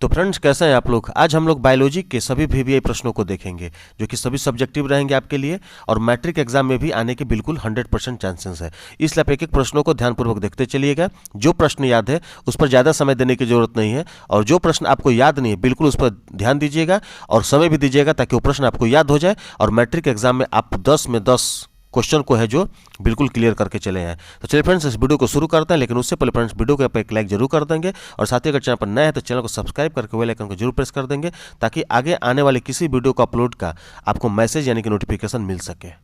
तो फ्रेंड्स, कैसे हैं आप लोग। आज हम लोग बायोलॉजी के सभी वीवीआई प्रश्नों को देखेंगे जो कि सभी सब्जेक्टिव रहेंगे आपके लिए और मैट्रिक एग्जाम में भी आने के बिल्कुल 100% चांसेस है। इसलिए आप एक एक प्रश्नों को ध्यानपूर्वक देखते चलिएगा। जो प्रश्न याद है उस पर ज़्यादा समय देने की जरूरत नहीं है और जो प्रश्न आपको याद नहीं है बिल्कुल उस पर ध्यान दीजिएगा और समय भी दीजिएगा ताकि वो प्रश्न आपको याद हो जाए और मैट्रिक एग्जाम में आप 10 में 10 क्वेश्चन को है जो बिल्कुल क्लियर करके चले आए। तो चलिए फ्रेंड्स, इस वीडियो को शुरू करते हैं, लेकिन उससे पहले फ्रेंड्स वीडियो को एक लाइक जरूर कर देंगे और साथ ही अगर चैनल पर नए हैं तो चैनल को सब्सक्राइब करके बेल आइकन को जरूर प्रेस कर देंगे ताकि आगे आने वाले किसी वीडियो को अपलोड का आपको मैसेज यानी कि नोटिफिकेशन मिल सके।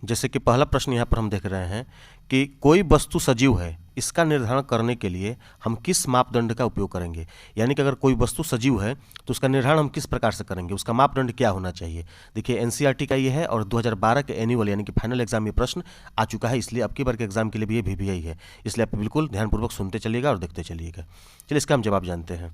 जैसे कि पहला प्रश्न यहाँ पर हम देख रहे हैं कि कोई वस्तु सजीव है, इसका निर्धारण करने के लिए हम किस मापदंड का उपयोग करेंगे। यानी कि अगर कोई वस्तु सजीव है तो उसका निर्धारण हम किस प्रकार से करेंगे, उसका मापदंड क्या होना चाहिए। देखिए एनसीईआरटी का ये है और 2012 के एनुअल यानी कि फाइनल एग्जाम ये प्रश्न आ चुका है, इसलिए अब की बार के एग्जाम के लिए भी ये वीवीआई है, इसलिए आप बिल्कुल ध्यानपूर्वक सुनते चलिएगा और देखते चलिएगा। चलिए इसका हम जवाब जानते हैं।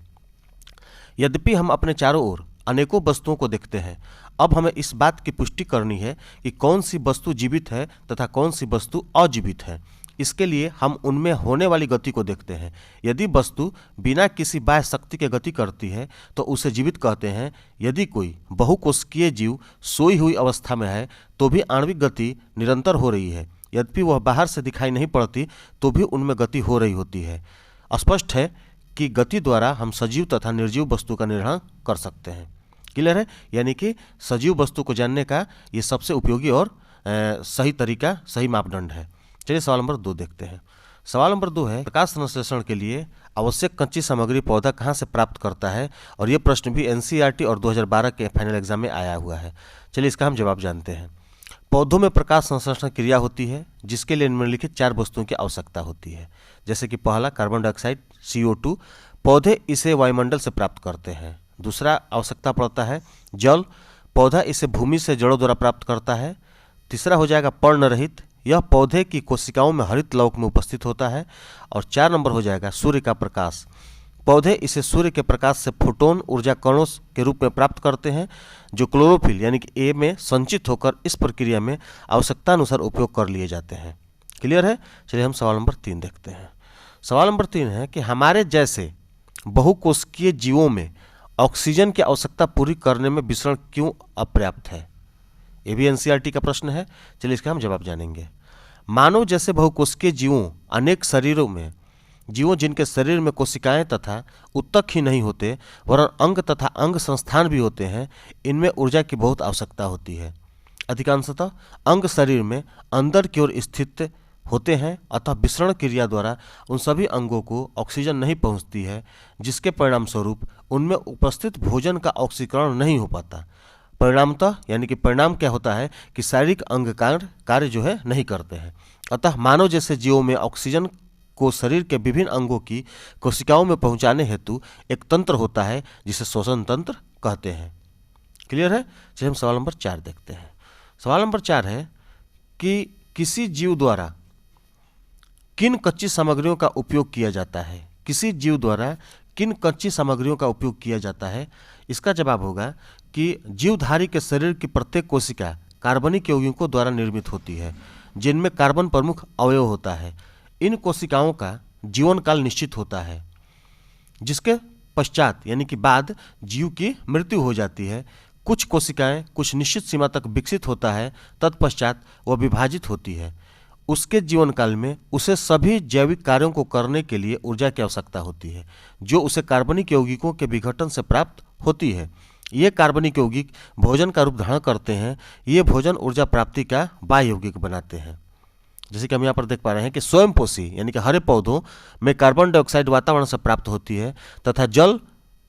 यद्यपि हम अपने चारों ओर अनेकों वस्तुओं को देखते हैं, अब हमें इस बात की पुष्टि करनी है कि कौन सी वस्तु जीवित है तथा कौन सी वस्तु अजीवित है। इसके लिए हम उनमें होने वाली गति को देखते हैं। यदि वस्तु बिना किसी बाह्य शक्ति के गति करती है तो उसे जीवित कहते हैं। यदि कोई बहुकोशिकीय जीव सोई हुई अवस्था में है तो भी आणविक गति निरंतर हो रही है, यद्यपि वह बाहर से दिखाई नहीं पड़ती तो भी उनमें गति हो रही होती है। स्पष्ट है कि गति द्वारा हम सजीव तथा निर्जीव वस्तु का निर्धारण कर सकते हैं। क्लियर है। यानी कि सजीव वस्तु को जानने का ये सबसे उपयोगी और सही तरीका, सही मापदंड है। चलिए सवाल नंबर 2 देखते हैं। सवाल नंबर 2 है, प्रकाश संश्लेषण के लिए आवश्यक कच्ची सामग्री पौधा कहाँ से प्राप्त करता है। और ये प्रश्न भी एनसीईआरटी और 2012 के फाइनल एग्जाम में आया हुआ है। चलिए इसका हम जवाब जानते हैं। पौधों में प्रकाश संश्लेषण क्रिया होती है जिसके लिए निम्नलिखित 4 वस्तुओं की आवश्यकता होती है। जैसे कि पहला कार्बन डाइऑक्साइड CO2, पौधे इसे वायुमंडल से प्राप्त करते हैं। दूसरा आवश्यकता पड़ता है जल, पौधा इसे भूमि से जड़ों द्वारा प्राप्त करता है। तीसरा हो जाएगा पर्णरहित, यह पौधे की कोशिकाओं में हरित लवक में उपस्थित होता है। और 4 नंबर हो जाएगा सूर्य का प्रकाश, पौधे इसे सूर्य के प्रकाश से फोटोन ऊर्जा कणों के रूप में प्राप्त करते हैं जो क्लोरोफिल यानी कि ए में संचित होकर इस प्रक्रिया में आवश्यकतानुसार उपयोग कर लिए जाते हैं। क्लियर है। चलिए हम सवाल नंबर 3 देखते हैं। सवाल नंबर 3 है कि हमारे जैसे बहुकोशिकीय जीवों में ऑक्सीजन की आवश्यकता पूरी करने में विसरण क्यों अपर्याप्त है। ये भी एनसीईआरटी का प्रश्न है। चलिए इसका हम जवाब जानेंगे। मानव जैसे बहुकोशिकीय जीवों अनेक शरीरों में जीवों जिनके शरीर में कोशिकाएं तथा उत्तक ही नहीं होते वरन अंग तथा अंग संस्थान भी होते हैं, इनमें ऊर्जा की बहुत आवश्यकता होती है। अधिकांशतः अंग शरीर में अंदर की ओर स्थित होते हैं, अतः विसरण क्रिया द्वारा उन सभी अंगों को ऑक्सीजन नहीं पहुंचती है, जिसके परिणाम स्वरूप उनमें उपस्थित भोजन का ऑक्सीकरण नहीं हो पाता। परिणामतः यानी कि परिणाम क्या होता है कि शारीरिक अंग कार्य जो है नहीं करते हैं। अतः मानव जैसे जीवों में ऑक्सीजन को शरीर के विभिन्न अंगों की कोशिकाओं में पहुंचाने हेतु एक तंत्र होता है जिसे श्वसन तंत्र कहते हैं। क्लियर है। चलिए हम सवाल नंबर 4 देखते हैं। सवाल नंबर 4 है कि किसी जीव द्वारा किन कच्ची सामग्रियों का उपयोग किया जाता है। किसी जीव द्वारा किन कच्ची सामग्रियों का उपयोग किया जाता है। इसका जवाब होगा कि जीवधारी के शरीर की प्रत्येक कोशिका कार्बनिक यौगिकों द्वारा निर्मित होती है जिनमें कार्बन प्रमुख अवयव होता है। इन कोशिकाओं का जीवन काल निश्चित होता है जिसके पश्चात यानी कि बाद जीव की मृत्यु हो जाती है। कुछ कोशिकाएं कुछ निश्चित सीमा तक विकसित होता है, तत्पश्चात वह विभाजित होती है। उसके जीवन काल में उसे सभी जैविक कार्यों को करने के लिए ऊर्जा की आवश्यकता होती है जो उसे कार्बनिक यौगिकों के विघटन से प्राप्त होती है। ये कार्बनिक यौगिक भोजन का रूप धारण करते हैं। ये भोजन ऊर्जा प्राप्ति का बाह्य यौगिक बनाते हैं। जैसे कि हम यहाँ पर देख पा रहे हैं कि स्वयंपोषी यानी कि हरे पौधों में कार्बन डाइऑक्साइड वातावरण से प्राप्त होती है तथा जल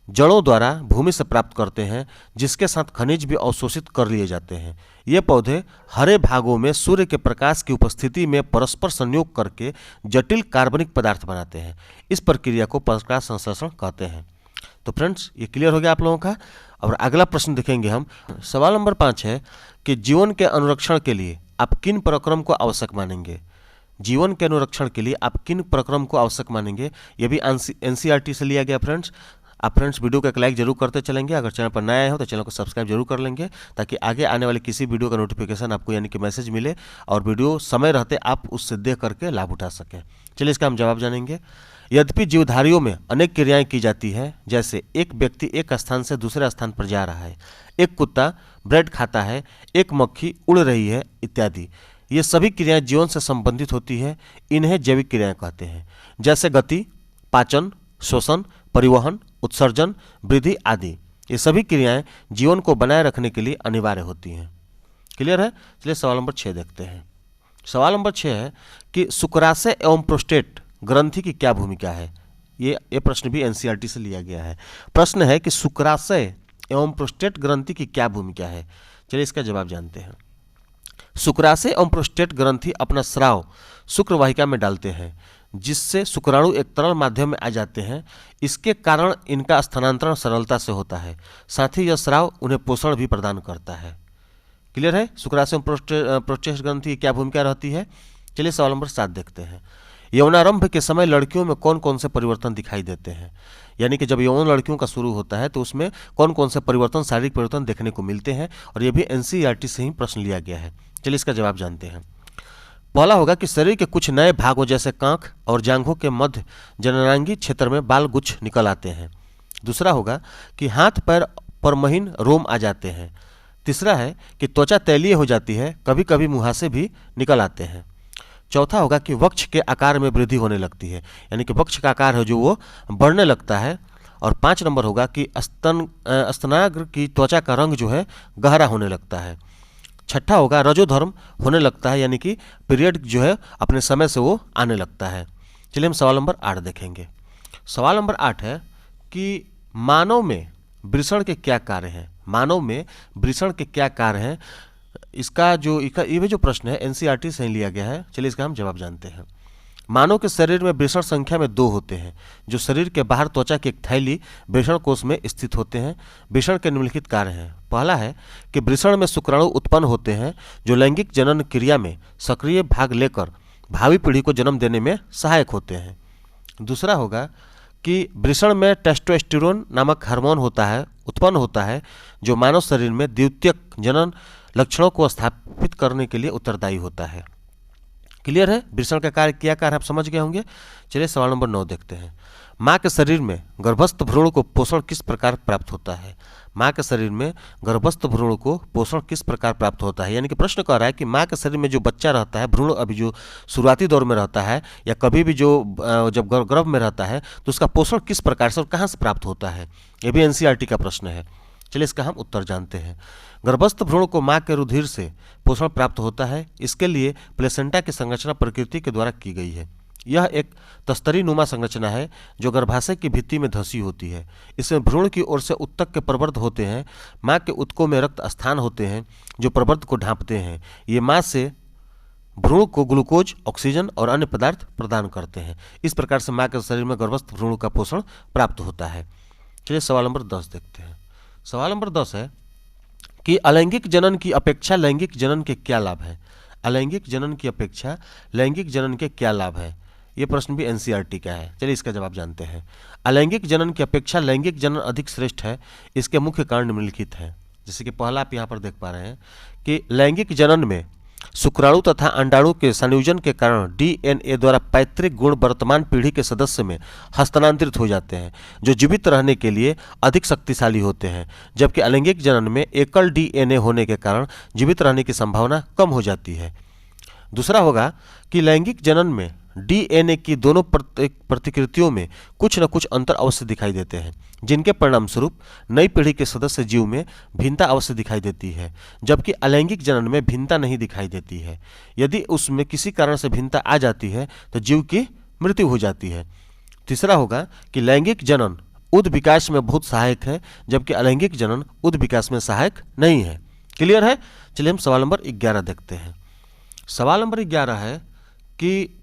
जड़ों द्वारा भूमि से प्राप्त करते हैं, जिसके साथ खनिज भी अवशोषित कर लिए जाते हैं। ये पौधे हरे भागों में सूर्य के प्रकाश की उपस्थिति में परस्पर संयोग करके जटिल कार्बनिक पदार्थ बनाते हैं। इस प्रक्रिया को प्रकाश संश्लेषण कहते हैं। तो फ्रेंड्स, ये क्लियर हो गया आप लोगों का। और अगला प्रश्न देखेंगे हम। सवाल नंबर 5 है कि जीवन के अनुरक्षण के लिए आप किन प्रक्रम को आवश्यक मानेंगे। जीवन के अनुरक्षण के लिए आप किन प्रक्रम को आवश्यक मानेंगे। यह भी एनसीईआरटी से लिया गया फ्रेंड्स। आप फ्रेंड्स वीडियो को एक लाइक जरूर करते चलेंगे। अगर चैनल पर नए हो तो चैनल को सब्सक्राइब जरूर कर लेंगे ताकि आगे आने वाले किसी वीडियो का नोटिफिकेशन आपको यानी कि मैसेज मिले और वीडियो समय रहते आप उससे देख करके लाभ उठा सकें। चलिए इसका हम जवाब जानेंगे। यद्यपि जीवधारियों में अनेक क्रियाएं की जाती है, जैसे एक व्यक्ति एक स्थान से दूसरे स्थान पर जा रहा है, एक कुत्ता ब्रेड खाता है, एक मक्खी उड़ रही है इत्यादि। ये सभी क्रियाएं जीवन से संबंधित होती है। इन्हें जैविक क्रियाएं कहते हैं, जैसे गति, पाचन, श्वसन, परिवहन, उत्सर्जन, वृद्धि आदि। ये सभी क्रियाएं जीवन को बनाए रखने के लिए अनिवार्य होती हैं। क्लियर है? चलिए सवाल नंबर 6 देखते हैं। सवाल नंबर 6 है कि शुक्राशय एवं प्रोस्टेट ग्रंथि की क्या भूमिका है। ये प्रश्न भी एनसीईआरटी से लिया गया है। प्रश्न है कि शुक्राशय एवं प्रोस्टेट ग्रंथि की क्या भूमिका है। चलिए इसका जवाब जानते हैं। शुक्राशय एवं प्रोस्टेट ग्रंथि अपना स्राव शुक्र वाहिका में डालते हैं, जिससे शुक्राणु एक तरल माध्यम में आ जाते हैं। इसके कारण इनका स्थानांतरण सरलता से होता है। साथ ही यह स्राव उन्हें पोषण भी प्रदान करता है। क्लियर है? शुक्राशय एवं प्रोस्टेट ग्रंथि की क्या भूमिका रहती है। चलिए सवाल नंबर 7 देखते हैं। यौनारंभ के समय लड़कियों में कौन कौन से परिवर्तन दिखाई देते हैं। यानी कि जब यौन लड़कियों का शुरू होता है तो उसमें कौन कौन से परिवर्तन, शारीरिक परिवर्तन देखने को मिलते हैं, और ये भी एनसीईआरटी से ही प्रश्न लिया गया है। चलिए इसका जवाब जानते हैं। पहला होगा कि शरीर के कुछ नए भागों जैसे कांख और जांघों के मध्य जननांगी क्षेत्र में बाल गुच्छ निकल आते हैं। दूसरा होगा कि हाथ पैर पर महीन रोम आ जाते हैं। तीसरा है कि त्वचा तैलीय हो जाती है, कभी कभी मुहासे भी निकल आते हैं। चौथा होगा कि वक्ष के आकार में वृद्धि होने लगती है, यानी कि वक्ष का आकार है जो वो बढ़ने लगता है। और 5 नंबर होगा कि स्तनाग्र की त्वचा का रंग जो है गहरा होने लगता है। छठा होगा रजोधर्म होने लगता है, यानी कि पीरियड जो है अपने समय से वो आने लगता है। चलिए हम सवाल नंबर 8 देखेंगे। सवाल नंबर 8 है कि मानव में वृषण के क्या कार्य हैं। मानव में वृषण के क्या कार्य हैं, ये जो प्रश्न है एनसीईआरटी से ही लिया गया है। चलिए इसका हम जवाब जानते हैं। मानव के शरीर में वृषण संख्या में 2 होते हैं, जो शरीर के बाहर त्वचा की एक थैली वृषण कोश में स्थित होते हैं। वृषण के निम्नलिखित कार्य हैं। पहला है कि वृषण में शुक्राणु उत्पन्न होते हैं, जो लैंगिक जनन क्रिया में सक्रिय भाग लेकर भावी पीढ़ी को जन्म देने में सहायक होते हैं। दूसरा होगा कि वृषण में टेस्टोस्टेरोन नामक हार्मोन उत्पन्न होता है, जो मानव शरीर में द्वितीयक जनन लक्षणों को स्थापित करने के लिए उत्तरदायी होता है। क्लियर है? वृषण का कार्य क्या कार्य आप समझ गए होंगे। चलिए सवाल नंबर 9 देखते हैं। माँ के शरीर में गर्भस्थ भ्रूण को पोषण किस प्रकार प्राप्त होता है। माँ के शरीर में गर्भस्थ भ्रूण को पोषण किस प्रकार प्राप्त होता है। यानी कि प्रश्न कह रहा है कि माँ के शरीर में जो बच्चा रहता है, भ्रूण अभी जो शुरुआती दौर में रहता है या कभी भी जब गर्भ में रहता है तो उसका पोषण किस प्रकार से और कहाँ से प्राप्त होता है। ये भी एनसीईआरटी का प्रश्न है। चलिए इसका हम उत्तर जानते हैं। गर्भस्थ भ्रूण को माँ के रुधिर से पोषण प्राप्त होता है। इसके लिए प्लेसेंटा की संरचना प्रकृति के द्वारा की गई है। यह एक तस्तरी नुमा संरचना है जो गर्भाशय की भित्ति में धंसी होती है। इसमें भ्रूण की ओर से उत्तक के प्रवर्ध होते हैं। माँ के उत्कों में रक्त स्थान होते हैं जो प्रवर्ध को ढांपते हैं। ये माँ से भ्रूण को ग्लूकोज, ऑक्सीजन और अन्य पदार्थ प्रदान करते हैं। इस प्रकार से माँ के शरीर में गर्भस्थ भ्रूण का पोषण प्राप्त होता है। चलिए सवाल नंबर 10 देखते हैं। सवाल नंबर 10 है कि अलैंगिक जनन की अपेक्षा लैंगिक जनन के क्या लाभ हैं। अलैंगिक जनन की अपेक्षा लैंगिक जनन के क्या लाभ हैं। ये प्रश्न भी एनसीईआरटी का है। चलिए इसका जवाब जानते हैं। अलैंगिक जनन की अपेक्षा लैंगिक जनन अधिक श्रेष्ठ है। इसके मुख्य कारण निम्नलिखित हैं। जैसे कि पहला आप यहाँ पर देख पा रहे हैं कि लैंगिक जनन में शुक्राणु तथा अंडाणु के संयोजन के कारण डीएनए द्वारा पैतृक गुण वर्तमान पीढ़ी के सदस्य में हस्तांतरित हो जाते हैं, जो जीवित रहने के लिए अधिक शक्तिशाली होते हैं। जबकि अलैंगिक जनन में एकल डीएनए होने के कारण जीवित रहने की संभावना कम हो जाती है। दूसरा होगा कि लैंगिक जनन में डीएनए की दोनों प्रतिकृतियों में कुछ न कुछ अंतर अवश्य दिखाई देते हैं, जिनके परिणाम स्वरूप नई पीढ़ी के सदस्य जीव में भिन्नता अवश्य दिखाई देती है। जबकि अलैंगिक जनन में भिन्नता नहीं दिखाई देती है। यदि उसमें किसी कारण से भिन्नता आ जाती है तो जीव की मृत्यु हो जाती है। तीसरा होगा कि लैंगिक जनन उद विकास में बहुत सहायक है, जबकि अलैंगिक जनन उद विकास में सहायक नहीं है। क्लियर है? चलिए हम सवाल नंबर 11 देखते हैं। सवाल नंबर 11 है कि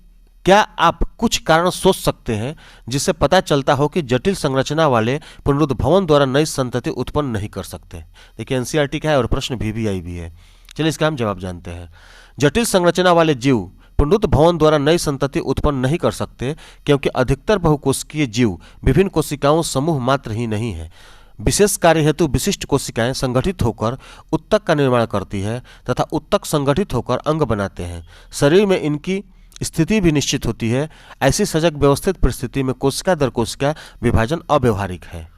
क्या आप कुछ कारण सोच सकते हैं जिससे पता चलता हो कि जटिल संरचना वाले पुनरुद्भवन द्वारा नई संतति उत्पन्न नहीं कर सकते। देखिए एनसीईआरटी का है और प्रश्न VVI भी है। चलिए इसका हम जवाब जानते हैं। जटिल संरचना वाले जीव पुनरुद्भवन द्वारा नई संतति उत्पन्न नहीं कर सकते, क्योंकि अधिकतर बहुकोशिकीय जीव विभिन्न कोशिकाओं समूह मात्र ही नहीं है। विशेष कार्य हेतु विशिष्ट कोशिकाएं संगठित होकर उत्तक का निर्माण करती है तथा उत्तक संगठित होकर अंग बनाते हैं। शरीर में इनकी स्थिति भी निश्चित होती है। ऐसी सजग व्यवस्थित परिस्थिति में कोशिका दर कोशिका विभाजन अव्यवहारिक है।